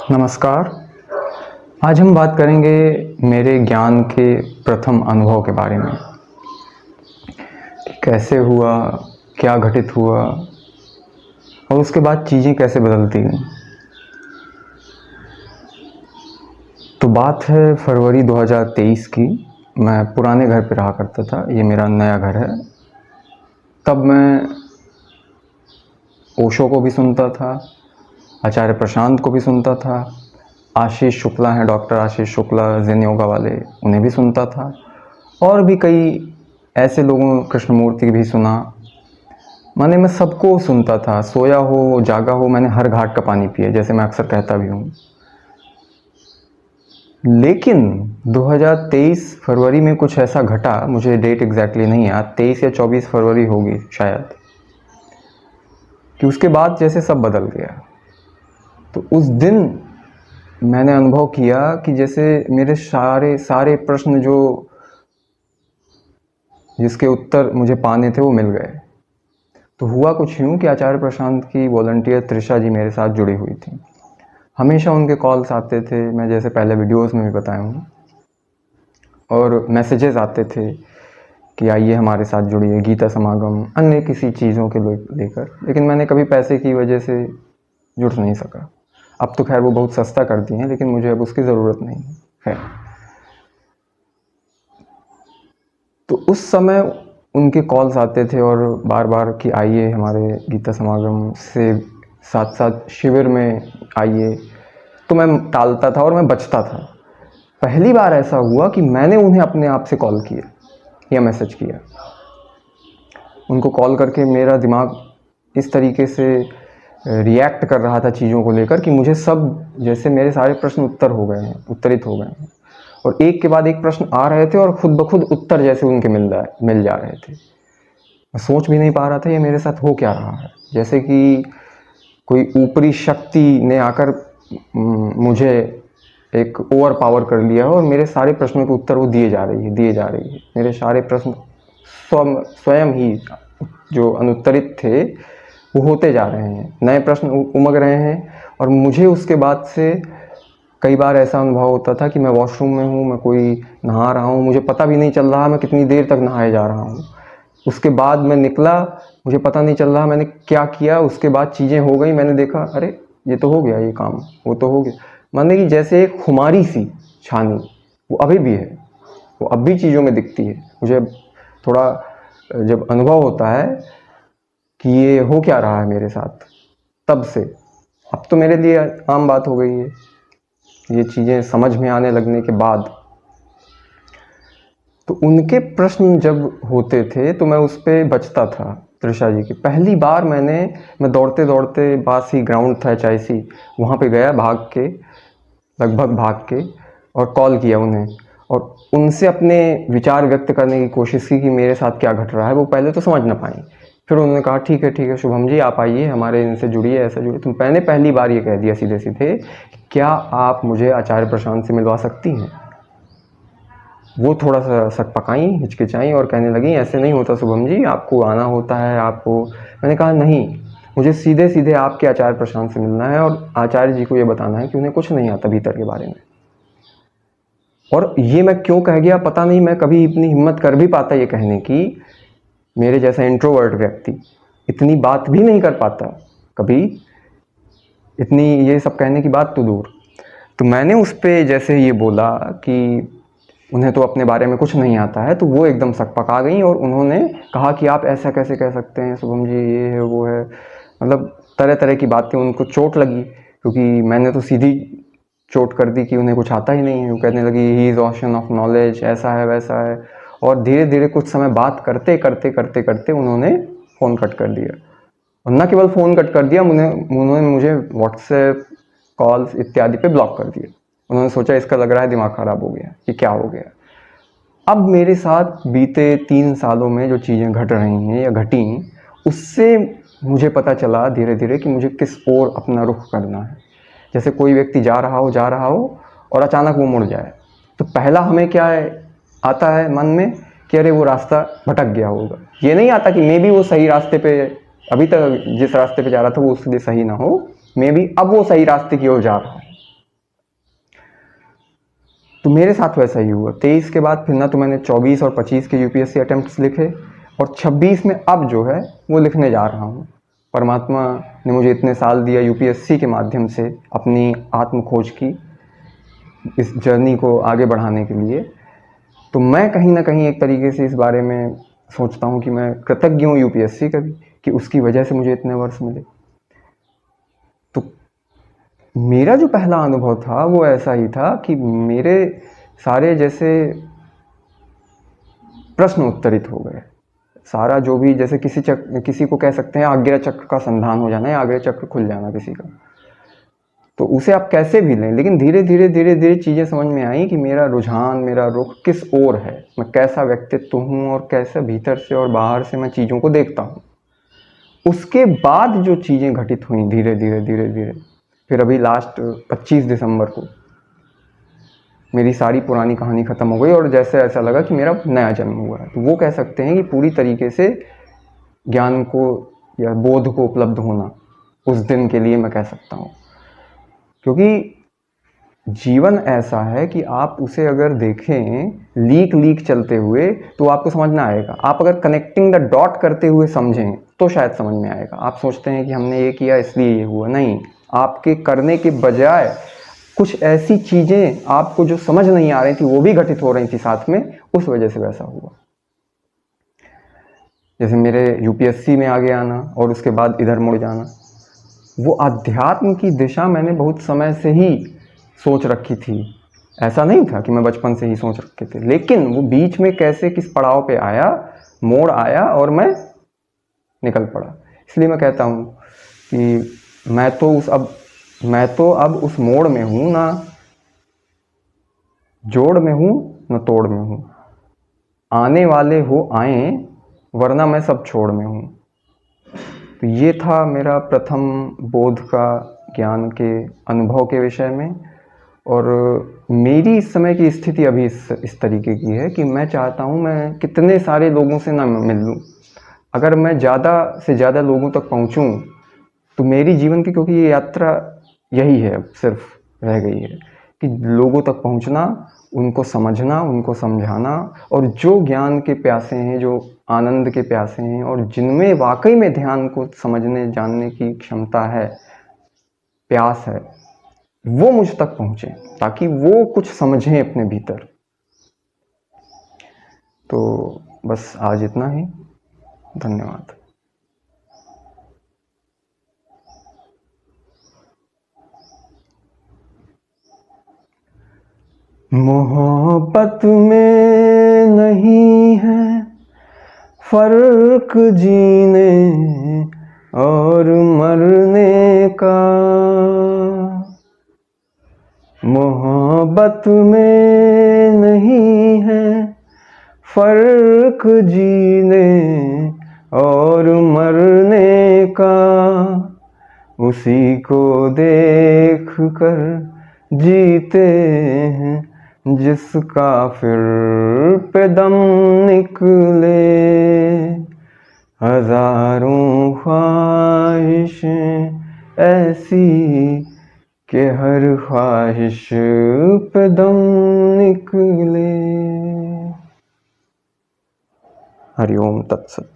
नमस्कार। आज हम बात करेंगे मेरे ज्ञान के प्रथम अनुभव के बारे में कि कैसे हुआ, क्या घटित हुआ और उसके बाद चीज़ें कैसे बदलती गईं। तो बात है फरवरी 2023 की। मैं पुराने घर पे रहा करता था, ये मेरा नया घर है। तब मैं ओशो को भी सुनता था, आचार्य प्रशांत को भी सुनता था, आशीष शुक्ला हैं, डॉक्टर आशीष शुक्ला ज़ेन योगा वाले, उन्हें भी सुनता था और भी कई ऐसे लोगों, कृष्णमूर्ति भी सुना। माने मैं सबको सुनता था, सोया हो जागा हो, मैंने हर घाट का पानी पिया, जैसे मैं अक्सर कहता भी हूँ। लेकिन 2023 फरवरी में कुछ ऐसा घटा, मुझे डेट एग्जैक्टली नहीं याद, 23 या 24 फरवरी होगी शायद, कि उसके बाद जैसे सब बदल गया। तो उस दिन मैंने अनुभव किया कि जैसे मेरे सारे प्रश्न जिसके उत्तर मुझे पाने थे वो मिल गए। तो हुआ कुछ यूँ कि आचार्य प्रशांत की वॉलंटियर त्रिशा जी मेरे साथ जुड़ी हुई थी। हमेशा उनके कॉल्स आते थे, मैं जैसे पहले वीडियोस में भी बताया हूँ, और मैसेजेस आते थे कि आइए हमारे साथ जुड़िए, गीता समागम, अन्य किसी चीज़ों के लेकर। लेकिन मैंने कभी पैसे की वजह से जुड़ नहीं सका। अब तो खैर वो बहुत सस्ता कर दिए हैं, लेकिन मुझे अब उसकी ज़रूरत नहीं है। खैर, तो उस समय उनके कॉल्स आते थे और बार बार कि आइए हमारे गीता समागम से, साथ साथ शिविर में आइए। तो मैं टालता था और मैं बचता था। पहली बार ऐसा हुआ कि मैंने उन्हें अपने आप से कॉल किया या मैसेज किया। उनको कॉल करके मेरा दिमाग इस तरीके से रिएक्ट कर रहा था चीज़ों को लेकर कि मुझे सब, जैसे मेरे सारे प्रश्न उत्तरित हो गए हैं और एक के बाद एक प्रश्न आ रहे थे और खुद ब खुद उत्तर जैसे उनके मिल जा रहे थे। मैं सोच भी नहीं पा रहा था ये मेरे साथ हो क्या रहा है। जैसे कि कोई ऊपरी शक्ति ने आकर मुझे एक ओवर पावर कर लिया और मेरे सारे प्रश्नों के उत्तर वो दिए जा रही है। मेरे सारे प्रश्न स्वयं ही जो अनुत्तरित थे वो होते जा रहे हैं, नए प्रश्न उमग रहे हैं। और मुझे उसके बाद से कई बार ऐसा अनुभव होता था कि मैं वॉशरूम में हूँ, मैं कोई नहा रहा हूँ, मुझे पता भी नहीं चल रहा मैं कितनी देर तक नहाए जा रहा हूँ। उसके बाद मैं निकला, मुझे पता नहीं चल रहा मैंने क्या किया। उसके बाद चीज़ें हो गई, मैंने देखा अरे ये तो हो गया, ये काम वो तो हो गया। माने कि जैसे एक खुमारी सी छानी वो अभी भी है, वो अब भी चीज़ों में दिखती है। मुझे थोड़ा जब अनुभव होता है कि ये हो क्या रहा है मेरे साथ, तब से अब तो मेरे लिए आम बात हो गई है ये चीज़ें समझ में आने लगने के बाद। तो उनके प्रश्न जब होते थे तो मैं उस पर बचता था। त्रिशा जी की पहली बार मैं दौड़ते दौड़ते, पास ही ग्राउंड था HIC, वहाँ पे गया लगभग भाग के, और कॉल किया उन्हें और उनसे अपने विचार व्यक्त करने की कोशिश की कि मेरे साथ क्या घट रहा है। वो पहले तो समझ ना पाई, फिर उन्होंने कहा ठीक है शुभम जी, आप आइए हमारे इनसे जुड़िए, ऐसा जुड़िए। तो मैंने पहली बार ये कह दिया सीधे सीधे, क्या आप मुझे आचार्य प्रशांत से मिलवा सकती हैं। वो थोड़ा सा सकपकाई, हिचकिचाई और कहने लगी ऐसे नहीं होता शुभम जी, आपको आना होता है आपको। मैंने कहा नहीं, मुझे सीधे सीधे आपके आचार्य प्रशांत से मिलना है और आचार्य जी को ये बताना है कि उन्हें कुछ नहीं आता भीतर के बारे में। और ये मैं क्यों कह गया पता नहीं, मैं कभी इतनी हिम्मत कर भी पाता ये कहने की। मेरे जैसा इंट्रोवर्ट व्यक्ति इतनी बात भी नहीं कर पाता कभी, इतनी ये सब कहने की बात तो दूर। तो मैंने उस पर जैसे ये बोला कि उन्हें तो अपने बारे में कुछ नहीं आता है, तो वो एकदम सकपका गई और उन्होंने कहा कि आप ऐसा कैसे कह सकते हैं शुभम जी, ये है वो है। मतलब तरह तरह की बातें, उनको चोट लगी क्योंकि मैंने तो सीधी चोट कर दी कि उन्हें कुछ आता ही नहीं है। वो कहने लगी he is ocean of knowledge, ऐसा है वैसा है। और धीरे धीरे कुछ समय बात करते करते करते करते उन्होंने फ़ोन कट कर दिया। और न केवल फ़ोन कट कर दिया, उन्होंने मुझे व्हाट्सएप कॉल्स इत्यादि पे ब्लॉक कर दिया। उन्होंने सोचा इसका लग रहा है दिमाग ख़राब हो गया, कि क्या हो गया। अब मेरे साथ बीते 3 सालों में जो चीज़ें घट रही हैं या घटी, उससे मुझे पता चला धीरे धीरे कि मुझे किस ओर अपना रुख करना है। जैसे कोई व्यक्ति जा रहा हो और अचानक वो मुड़ जाए, तो पहला हमें क्या आता है मन में कि अरे वो रास्ता भटक गया होगा। ये नहीं आता कि मे बी वो सही रास्ते पे, अभी तक जिस रास्ते पे जा रहा था वो उसके लिए सही ना हो, मे बी अब वो सही रास्ते की ओर जा रहा है। तो मेरे साथ वैसा ही हुआ। 23 के बाद फिर ना तो मैंने 24 और 25 के यूपीएससी अटेम्प्ट्स लिखे, और 26 में अब जो है वो लिखने जा रहा हूँ। परमात्मा ने मुझे इतने साल दिया यूपीएससी के माध्यम से अपनी आत्म खोज की, इस जर्नी को आगे बढ़ाने के लिए। तो मैं कहीं ना कहीं एक तरीके से इस बारे में सोचता हूँ कि मैं कृतज्ञ हूँ यूपीएससी का भी, कि उसकी वजह से मुझे इतने वर्ष मिले। तो मेरा जो पहला अनुभव था वो ऐसा ही था कि मेरे सारे जैसे प्रश्न उत्तरित हो गए। सारा जो भी, जैसे किसी को कह सकते हैं आज्ञा चक्र का संधान हो जाना या आज्ञा चक्र खुल जाना किसी का, तो उसे आप कैसे भी लें, लेकिन धीरे धीरे चीज़ें समझ में आई कि मेरा रुझान, मेरा रुख किस ओर है, मैं कैसा व्यक्तित्व हूँ और कैसे भीतर से और बाहर से मैं चीज़ों को देखता हूँ। उसके बाद जो चीज़ें घटित हुई धीरे धीरे, फिर अभी लास्ट 25 दिसंबर को मेरी सारी पुरानी कहानी ख़त्म हो गई और जैसे ऐसा लगा कि मेरा नया जन्म हुआ है। तो वो कह सकते हैं कि पूरी तरीके से ज्ञान को या बोध को उपलब्ध होना उस दिन के लिए मैं कह सकता हूँ। क्योंकि जीवन ऐसा है कि आप उसे अगर देखें लीक चलते हुए तो आपको समझ में आएगा। आप अगर कनेक्टिंग द डॉट करते हुए समझें तो शायद समझ में आएगा। आप सोचते हैं कि हमने ये किया इसलिए ये हुआ, नहीं, आपके करने के बजाय कुछ ऐसी चीज़ें आपको जो समझ नहीं आ रही थी वो भी घटित हो रही थी साथ में, उस वजह से वैसा हुआ। जैसे मेरे यूपीएससी में आगे आना और उसके बाद इधर मुड़ जाना, वो अध्यात्म की दिशा मैंने बहुत समय से ही सोच रखी थी। ऐसा नहीं था कि मैं बचपन से ही सोच रखे थे, लेकिन वो बीच में कैसे किस पड़ाव पे आया, मोड़ आया और मैं निकल पड़ा। इसलिए मैं कहता हूँ कि मैं तो अब उस मोड़ में हूँ, ना जोड़ में हूँ ना तोड़ में हूँ। आने वाले हो आए, वरना मैं सब छोड़ में हूँ। तो ये था मेरा प्रथम बोध का, ज्ञान के अनुभव के विषय में। और मेरी इस समय की स्थिति अभी इस तरीके की है कि मैं चाहता हूँ मैं कितने सारे लोगों से ना मिल लूँ। अगर मैं ज़्यादा से ज़्यादा लोगों तक पहुँचूँ तो मेरी जीवन की, क्योंकि ये यात्रा यही है, अब सिर्फ रह गई है कि लोगों तक पहुँचना, उनको समझना, उनको समझाना, और जो ज्ञान के प्यासे हैं, जो आनंद के प्यासे हैं और जिनमें वाकई में ध्यान को समझने जानने की क्षमता है, प्यास है, वो मुझ तक पहुँचे ताकि वो कुछ समझें अपने भीतर। तो बस आज इतना ही। धन्यवाद। मोहब्बत में नहीं है फर्क जीने और मरने का। मोहब्बत में नहीं है फर्क जीने और मरने का। उसी को देख कर जीते हैं जिसका फिर पे दम निकले। हजारों ख्वाहिशें ऐसी कि हर ख्वाहिश पे दम निकले। हरिओम तत्सत।